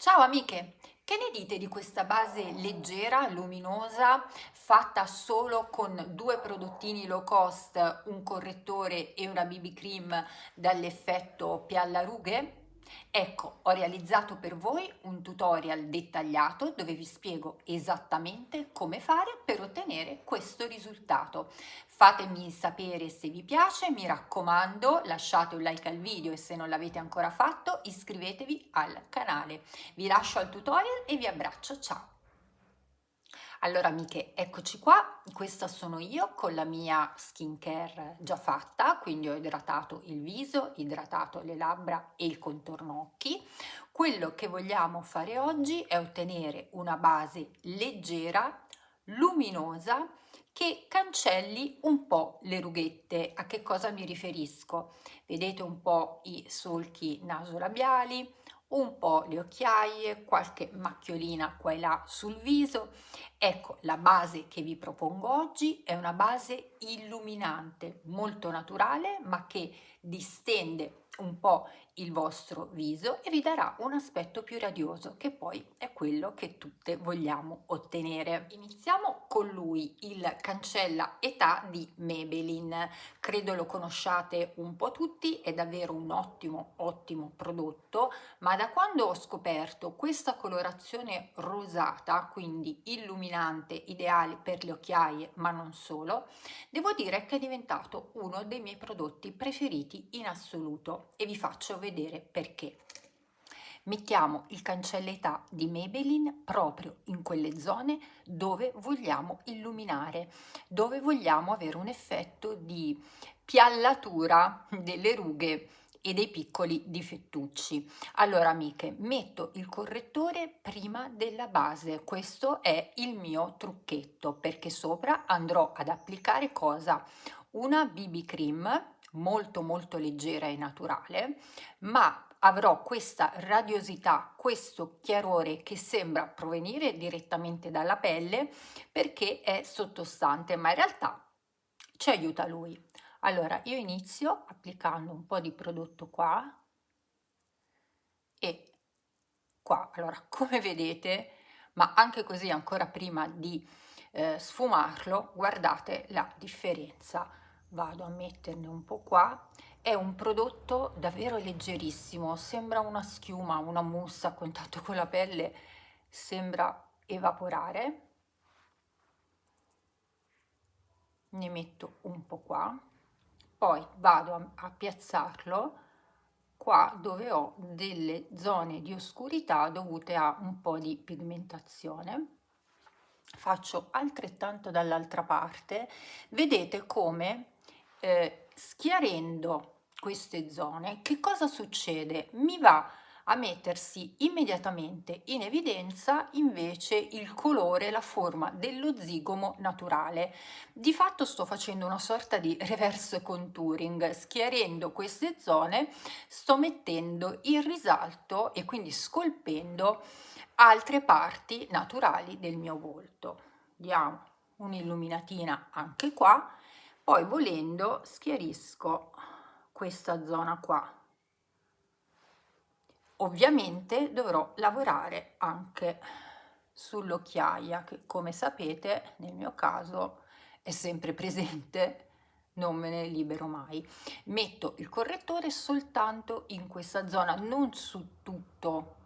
Ciao amiche, che ne dite di questa base leggera, luminosa, fatta solo con due prodottini low cost, un correttore e una BB cream dall'effetto Pialla Rughe? Ecco, ho realizzato per voi un tutorial dettagliato dove vi spiego esattamente come fare per ottenere questo risultato. Fatemi sapere se vi piace, mi raccomando, lasciate un like al video e se non l'avete ancora fatto, iscrivetevi al canale. Vi lascio al tutorial e vi abbraccio, ciao! Allora amiche, eccoci qua, questa sono io con la mia skincare già fatta, quindi ho idratato il viso, idratato le labbra e il contorno occhi. Quello che vogliamo fare oggi è ottenere una base leggera, luminosa, che cancelli un po' le rughette. A che cosa mi riferisco? Vedete un po' i solchi nasolabiali, un po' le occhiaie, qualche macchiolina qua e là sul viso. Ecco, la base che vi propongo oggi è una base illuminante, molto naturale, ma che distende un po' il vostro viso e vi darà un aspetto più radioso, che poi è quello che tutte vogliamo ottenere. Iniziamo con lui, il cancella età di Maybelline. Credo lo conosciate un po' tutti, è davvero un ottimo prodotto, ma da quando ho scoperto questa colorazione rosata, quindi illuminante, ideale per le occhiaie, ma non solo, devo dire che è diventato uno dei miei prodotti preferiti in assoluto e vi faccio vedere perché. Mettiamo il cancelletà di Maybelline proprio in quelle zone dove vogliamo illuminare, dove vogliamo avere un effetto di piallatura delle rughe e dei piccoli difettucci. Allora amiche, metto il correttore prima della base, questo è il mio trucchetto, perché sopra andrò ad applicare cosa? Una BB cream molto leggera e naturale, ma avrò questa radiosità, questo chiarore che sembra provenire direttamente dalla pelle perché è sottostante, ma in realtà ci aiuta lui. Allora io inizio applicando un po' di prodotto qua e qua. Allora, come vedete, ma anche così ancora prima di sfumarlo, guardate la differenza. Vado a metterne un po' qua. È un prodotto davvero leggerissimo, sembra una schiuma, una mousse a contatto con la pelle, sembra evaporare. Ne metto un po' qua, poi vado a piazzarlo qua dove ho delle zone di oscurità dovute a un po' di pigmentazione. Faccio altrettanto dall'altra parte. Vedete come schiarendo queste zone, che cosa succede? Mi va a mettersi immediatamente in evidenza invece il colore, la forma dello zigomo naturale. Di fatto sto facendo una sorta di reverse contouring, schiarendo queste zone sto mettendo in risalto e quindi scolpendo altre parti naturali del mio volto. Diamo un'illuminatina anche qua, poi volendo schiarisco questa zona qua. Ovviamente dovrò lavorare anche sull'occhiaia che, come sapete, nel mio caso è sempre presente, non me ne libero mai. Metto il correttore soltanto in questa zona, non su tutto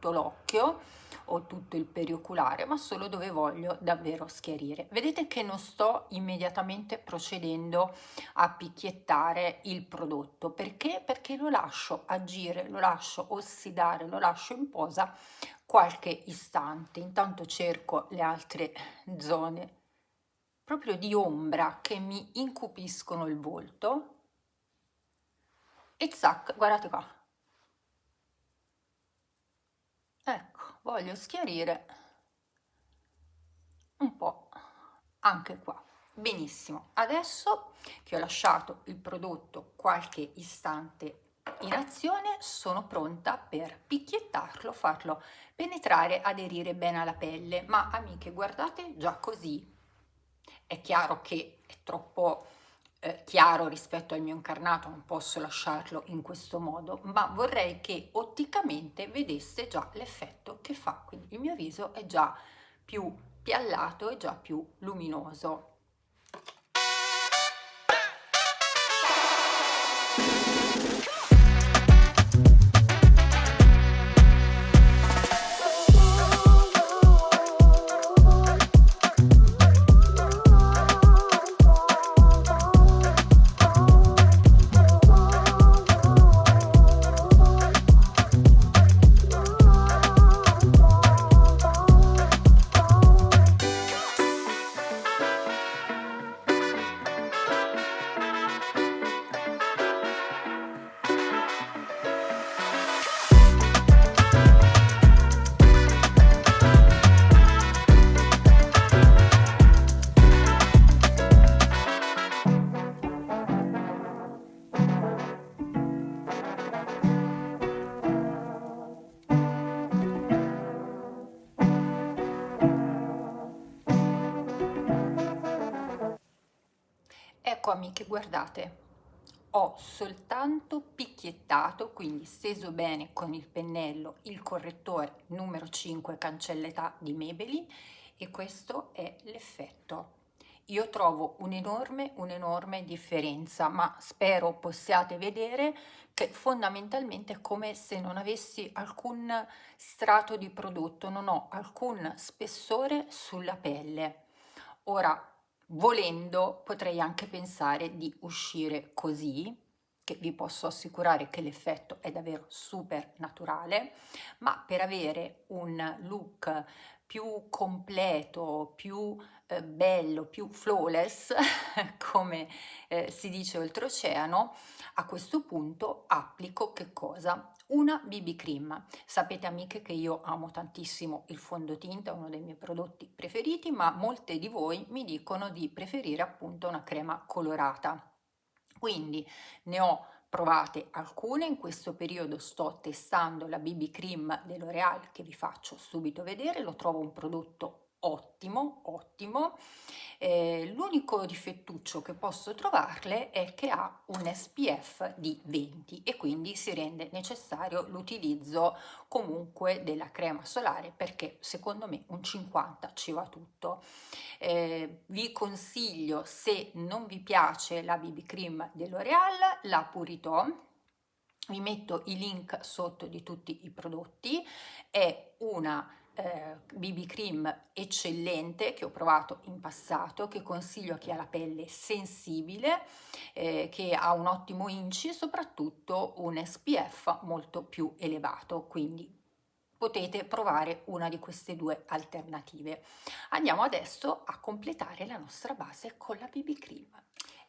l'occhio o tutto il perioculare, ma solo dove voglio davvero schiarire. Vedete che non sto immediatamente procedendo a picchiettare il prodotto. Perché? Perché lo lascio agire, lo lascio ossidare, lo lascio in posa qualche istante. Intanto cerco le altre zone proprio di ombra che mi incupiscono il volto e zac, guardate qua. Ecco, voglio schiarire un po' anche qua. Benissimo, adesso che ho lasciato il prodotto qualche istante in azione, sono pronta per picchiettarlo, farlo penetrare, aderire bene alla pelle. Ma amiche, guardate, già così è chiaro che è troppo chiaro rispetto al mio incarnato, non posso lasciarlo in questo modo, ma vorrei che otticamente vedesse già l'effetto che fa, quindi il mio viso è già più piallato e già più luminoso. Ecco amiche, guardate, ho soltanto picchiettato, quindi steso bene con il pennello il correttore numero 5 cancellità di Maybelline e questo è l'effetto. Io trovo un'enorme differenza, ma spero possiate vedere che fondamentalmente è come se non avessi alcun strato di prodotto, non ho alcun spessore sulla pelle. Ora, volendo, potrei anche pensare di uscire così, che vi posso assicurare che l'effetto è davvero super naturale, ma per avere un look più completo, più bello, più flawless, come si dice oltreoceano, a questo punto applico che cosa? Una BB cream. Sapete amiche che io amo tantissimo il fondotinta, è uno dei miei prodotti preferiti, ma molte di voi mi dicono di preferire appunto una crema colorata. Quindi ne ho provate alcune, in questo periodo sto testando la BB cream dell'Oreal che vi faccio subito vedere, lo trovo un prodotto ottimo, l'unico difettuccio che posso trovarle è che ha un SPF di 20 e quindi si rende necessario l'utilizzo comunque della crema solare perché secondo me un 50 ci va tutto. Vi consiglio, se non vi piace la BB cream dell'Oreal, la Purito. Vi metto i link sotto di tutti i prodotti, è una BB cream eccellente che ho provato in passato, che consiglio a chi ha la pelle sensibile, che ha un ottimo inci e soprattutto un SPF molto più elevato, quindi potete provare una di queste due alternative. Andiamo adesso a completare la nostra base con la BB cream.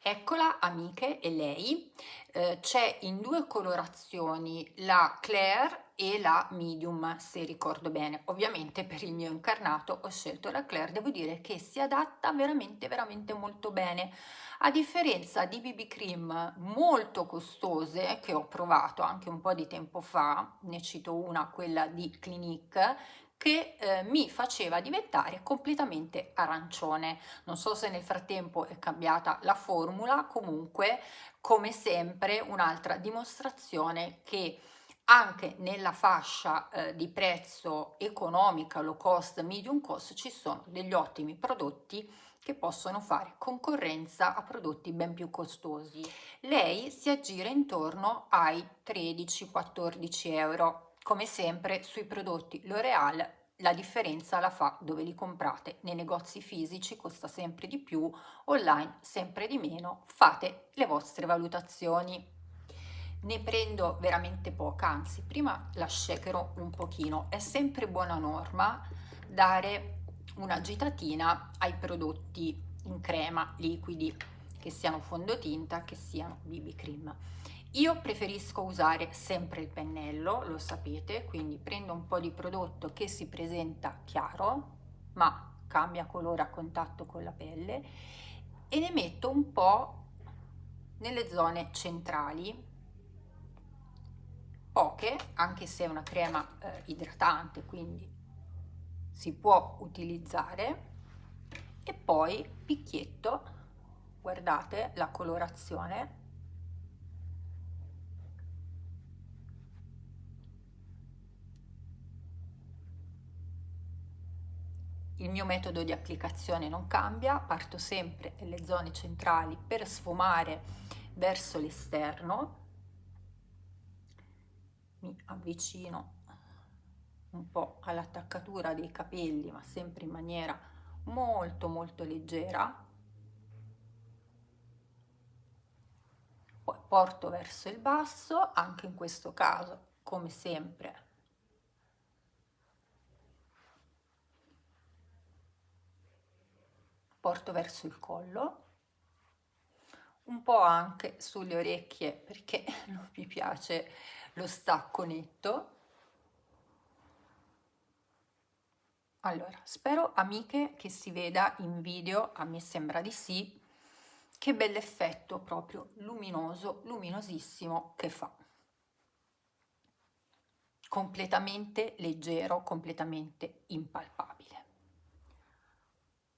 Eccola amiche, è lei, c'è in due colorazioni, la Claire e la Medium se ricordo bene. Ovviamente per il mio incarnato ho scelto la Claire, devo dire che si adatta veramente molto bene, a differenza di BB cream molto costose che ho provato anche un po' di tempo fa, ne cito una, quella di Clinique, che mi faceva diventare completamente arancione. Non so se nel frattempo è cambiata la formula, comunque come sempre un'altra dimostrazione che anche nella fascia di prezzo economica, low cost, medium cost, ci sono degli ottimi prodotti che possono fare concorrenza a prodotti ben più costosi. Lei si aggira intorno ai 13-14 euro. Come sempre sui prodotti L'Oreal la differenza la fa dove li comprate. Nei negozi fisici costa sempre di più, online sempre di meno. Fate le vostre valutazioni. Ne prendo veramente poca, anzi prima la shakerò un pochino. È sempre buona norma dare una gitatina ai prodotti in crema liquidi, che siano fondotinta, che siano BB cream. Io preferisco usare sempre il pennello, lo sapete, quindi prendo un po' di prodotto che si presenta chiaro, ma cambia colore a contatto con la pelle e ne metto un po' nelle zone centrali, poche, anche se è una crema idratante, quindi si può utilizzare, e poi picchietto, guardate la colorazione, il mio metodo di applicazione non cambia, parto sempre nelle zone centrali per sfumare verso l'esterno, mi avvicino un po' all'attaccatura dei capelli, ma sempre in maniera molto molto leggera, poi porto verso il basso, anche in questo caso come sempre porto verso il collo, un po' anche sulle orecchie perché non mi piace lo stacco netto. Allora, spero amiche che si veda in video, a me sembra di sì, che bell'effetto proprio luminoso, luminosissimo che fa. Completamente leggero, completamente impalpabile.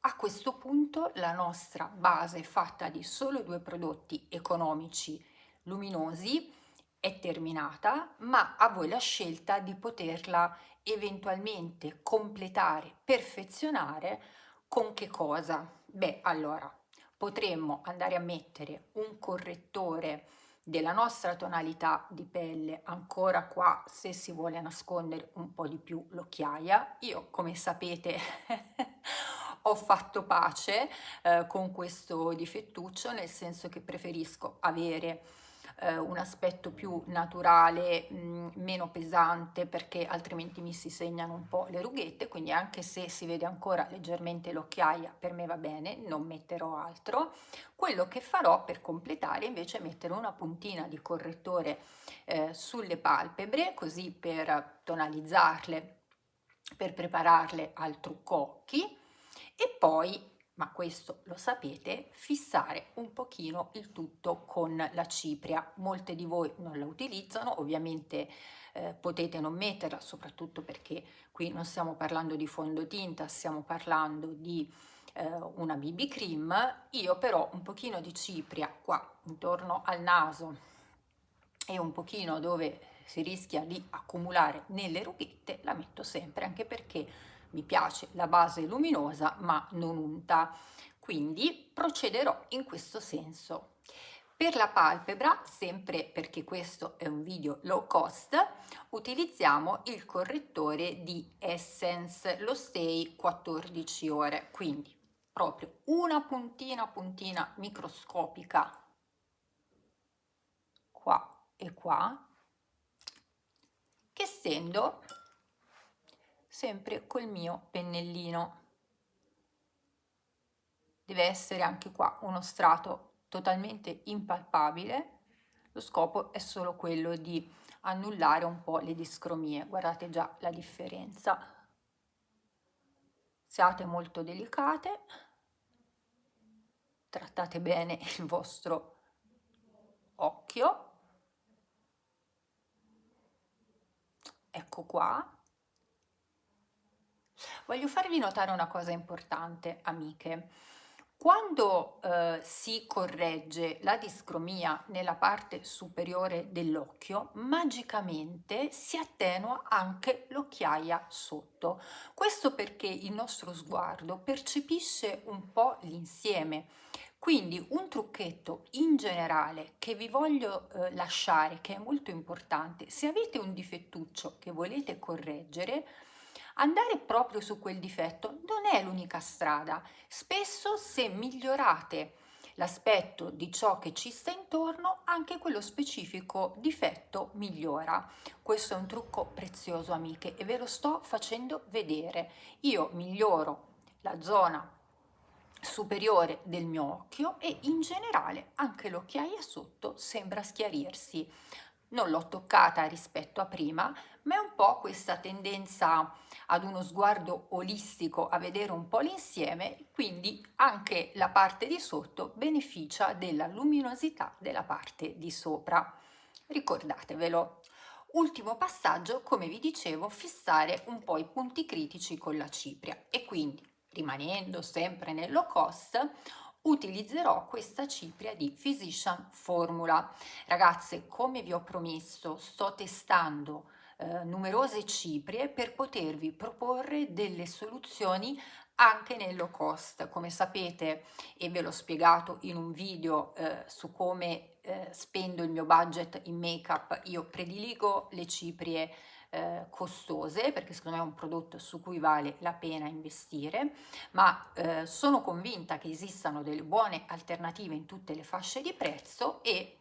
A questo punto la nostra base fatta di solo 2 prodotti economici luminosi è terminata, ma a voi la scelta di poterla eventualmente completare, perfezionare con che cosa? Beh, allora potremmo andare a mettere un correttore della nostra tonalità di pelle, ancora qua se si vuole nascondere un po' di più l'occhiaia. Io, come sapete, ho fatto pace con questo difettuccio, nel senso che preferisco avere un aspetto più naturale, meno pesante, perché altrimenti mi si segnano un po' le rughette, quindi anche se si vede ancora leggermente l'occhiaia, per me va bene, non metterò altro. Quello che farò per completare invece è mettere una puntina di correttore sulle palpebre, così per tonalizzarle, per prepararle al trucco occhi, e poi, ma questo lo sapete, fissare un pochino il tutto con la cipria. Molte di voi non la utilizzano, ovviamente potete non metterla, soprattutto perché qui non stiamo parlando di fondotinta, stiamo parlando di una BB cream. Io però un pochino di cipria qua intorno al naso e un pochino dove si rischia di accumulare nelle rughette la metto sempre, anche perché mi piace la base luminosa ma non unta, quindi procederò in questo senso. Per la palpebra, sempre perché questo è un video low cost, utilizziamo il correttore di Essence, lo Stay 14 ore, quindi proprio una puntina microscopica qua e qua, che stendo sempre col mio pennellino. Deve essere anche qua uno strato totalmente impalpabile, lo scopo è solo quello di annullare un po' le discromie. Guardate già la differenza. Siate molto delicate, trattate bene il vostro occhio. Ecco qua. Voglio farvi notare una cosa importante, amiche. Quando si corregge la discromia nella parte superiore dell'occhio, magicamente si attenua anche l'occhiaia sotto. Questo perché il nostro sguardo percepisce un po' l'insieme. Quindi un trucchetto in generale che vi voglio lasciare, che è molto importante, se avete un difettuccio che volete correggere, andare proprio su quel difetto non è l'unica strada. Spesso se migliorate l'aspetto di ciò che ci sta intorno, anche quello specifico difetto migliora. Questo è un trucco prezioso, amiche, e ve lo sto facendo vedere. Io miglioro la zona superiore del mio occhio e in generale anche l'occhiaia sotto sembra schiarirsi. Non l'ho toccata rispetto a prima, ma è un po' questa tendenza ad uno sguardo olistico, a vedere un po' l'insieme, quindi anche la parte di sotto beneficia della luminosità della parte di sopra. Ricordatevelo. Ultimo passaggio, come vi dicevo, fissare un po' i punti critici con la cipria, e quindi, rimanendo sempre nel low cost, utilizzerò questa cipria di Physician Formula. Ragazze, come vi ho promesso, sto testando numerose ciprie per potervi proporre delle soluzioni anche nel low cost. Come sapete, e ve l'ho spiegato in un video su come spendo il mio budget in make-up, io prediligo le ciprie costose perché secondo me è un prodotto su cui vale la pena investire, ma sono convinta che esistano delle buone alternative in tutte le fasce di prezzo e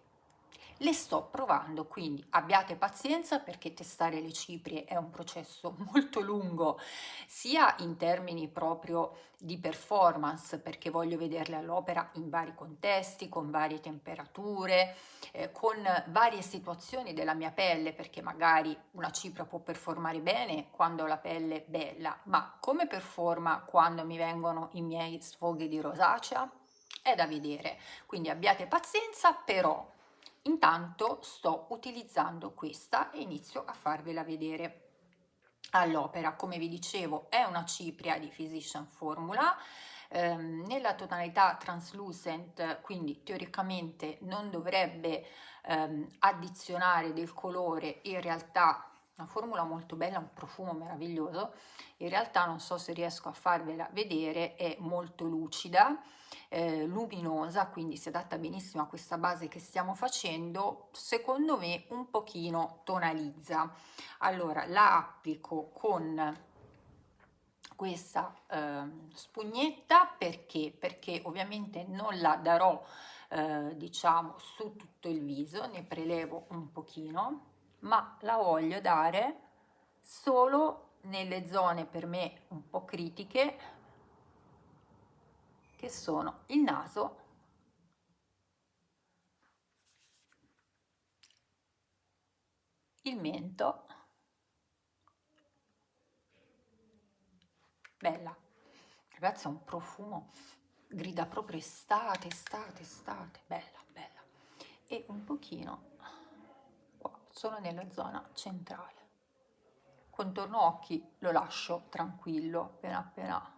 le sto provando, quindi abbiate pazienza perché testare le ciprie è un processo molto lungo, sia in termini proprio di performance, perché voglio vederle all'opera in vari contesti, con varie temperature, con varie situazioni della mia pelle, perché magari una cipria può performare bene quando ho la pelle bella, ma come performa quando mi vengono i miei sfoghi di rosacea? È da vedere, quindi abbiate pazienza, però intanto sto utilizzando questa e inizio a farvela vedere all'opera. Come vi dicevo, è una cipria di Physician Formula nella tonalità translucent, quindi teoricamente non dovrebbe addizionare del colore. In realtà una formula molto bella, un profumo meraviglioso. In realtà non so se riesco a farvela vedere, è molto lucida, luminosa, quindi si adatta benissimo a questa base che stiamo facendo. Secondo me un pochino tonalizza. Allora la applico con questa spugnetta perché ovviamente non la darò diciamo su tutto il viso, ne prelevo un pochino, ma la voglio dare solo nelle zone per me un po' critiche, che sono il naso, il mento. Bella, ragazzi, è un profumo, grida proprio estate, estate, estate, bella, bella. E un pochino qua, solo nella zona centrale. Contorno occhi lo lascio tranquillo, appena appena,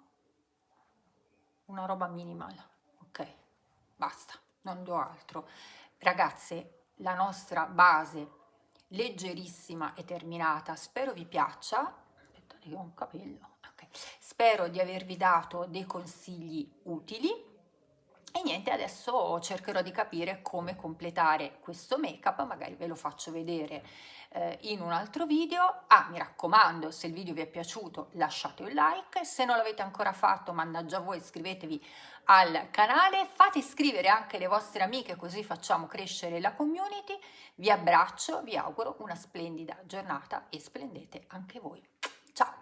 una roba minimal, ok? Basta, non do altro. Ragazze, la nostra base leggerissima e terminata, spero vi piaccia. Aspettate che ho un capello. Ok. Spero di avervi dato dei consigli utili. E niente, adesso cercherò di capire come completare questo make-up, magari ve lo faccio vedere in un altro video. Ah, mi raccomando, se il video vi è piaciuto lasciate un like, se non l'avete ancora fatto, mannaggia voi, iscrivetevi al canale, fate iscrivere anche le vostre amiche così facciamo crescere la community. Vi abbraccio, vi auguro una splendida giornata e splendete anche voi. Ciao!